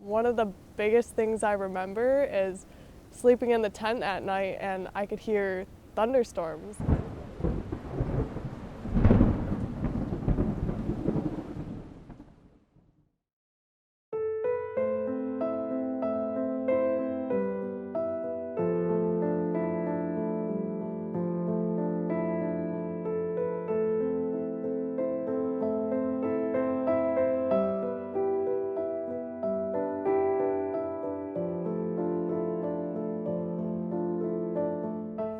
One of the biggest things I remember is sleeping in the tent at night and I could hear thunderstorms.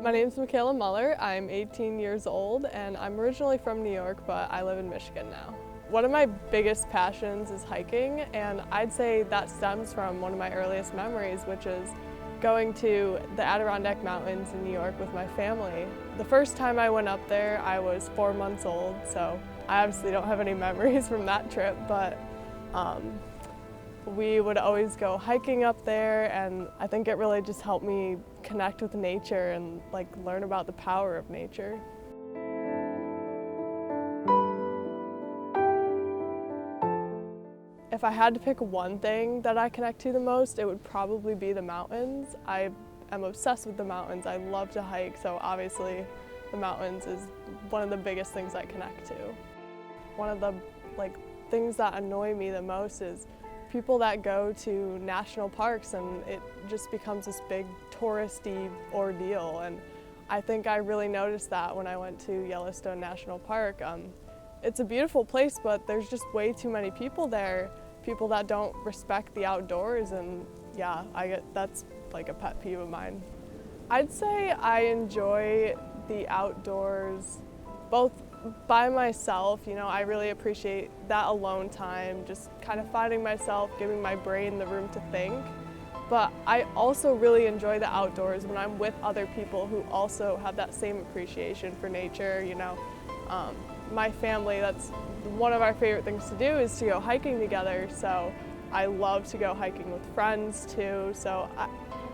My name is Michaela Mueller. I'm 18 years old and I'm originally from New York, but I live in Michigan now. One of my biggest passions is hiking, and I'd say that stems from one of my earliest memories, which is going to the Adirondack Mountains in New York with my family. The first time I went up there, I was 4 months old, so I obviously don't have any memories from that trip, but we would always go hiking up there, and I think it really just helped me connect with nature and learn about the power of nature. If I had to pick one thing that I connect to the most, it would probably be the mountains. I am obsessed with the mountains. I love to hike, so obviously the mountains is one of the biggest things I connect to. One of the things that annoy me the most is people that go to national parks and it just becomes this big touristy ordeal, and I think I really noticed that when I went to Yellowstone National Park. It's a beautiful place, but there's just way too many people there, people that don't respect the outdoors, and yeah, that's a pet peeve of mine. I'd say I enjoy the outdoors both by myself. I really appreciate that alone time, just kind of finding myself, giving my brain the room to think. But I also really enjoy the outdoors when I'm with other people who also have that same appreciation for nature. My family, that's one of our favorite things to do is to go hiking together, so I love to go hiking with friends too. So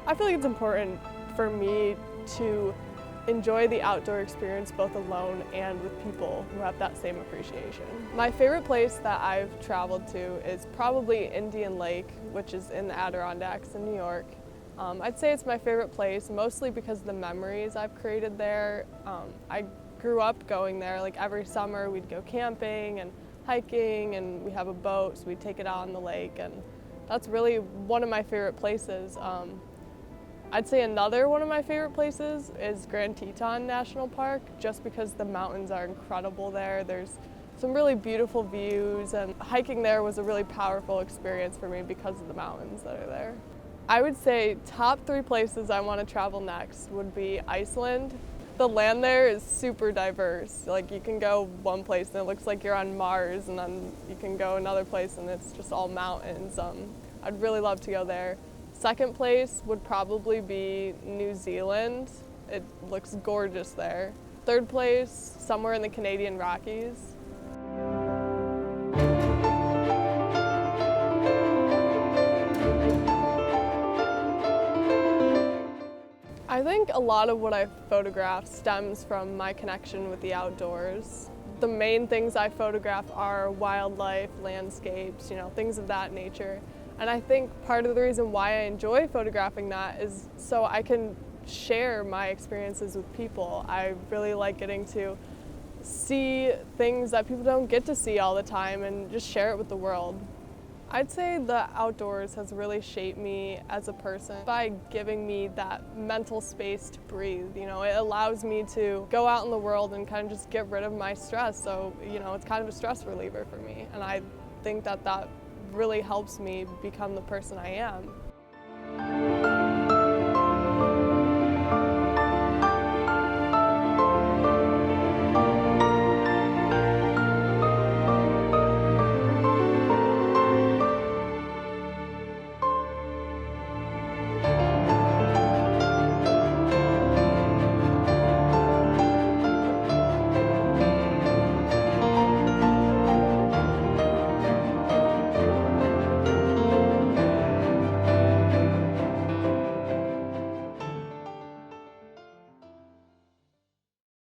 I feel like it's important for me to enjoy the outdoor experience both alone and with people who have that same appreciation. My favorite place that I've traveled to is probably Indian Lake, which is in the Adirondacks in New York. I'd say it's my favorite place mostly because of the memories I've created there. I grew up going there. Every summer we'd go camping and hiking, and we have a boat, so we'd take it out on the lake, and that's really one of my favorite places. I'd say another one of my favorite places is Grand Teton National Park, just because the mountains are incredible there. There's some really beautiful views, and hiking there was a really powerful experience for me because of the mountains that are there. I would say top 3 places I want to travel next would be Iceland. The land there is super diverse. You can go one place and it looks like you're on Mars, and then you can go another place and it's just all mountains. I'd really love to go there. Second place would probably be New Zealand. It looks gorgeous there. Third place, somewhere in the Canadian Rockies. I think a lot of what I photograph stems from my connection with the outdoors. The main things I photograph are wildlife, landscapes, things of that nature. And I think part of the reason why I enjoy photographing that is so I can share my experiences with people. I really like getting to see things that people don't get to see all the time and just share it with the world. I'd say the outdoors has really shaped me as a person by giving me that mental space to breathe. It allows me to go out in the world and kind of just get rid of my stress. So, it's kind of a stress reliever for me. And I think that really helps me become the person I am.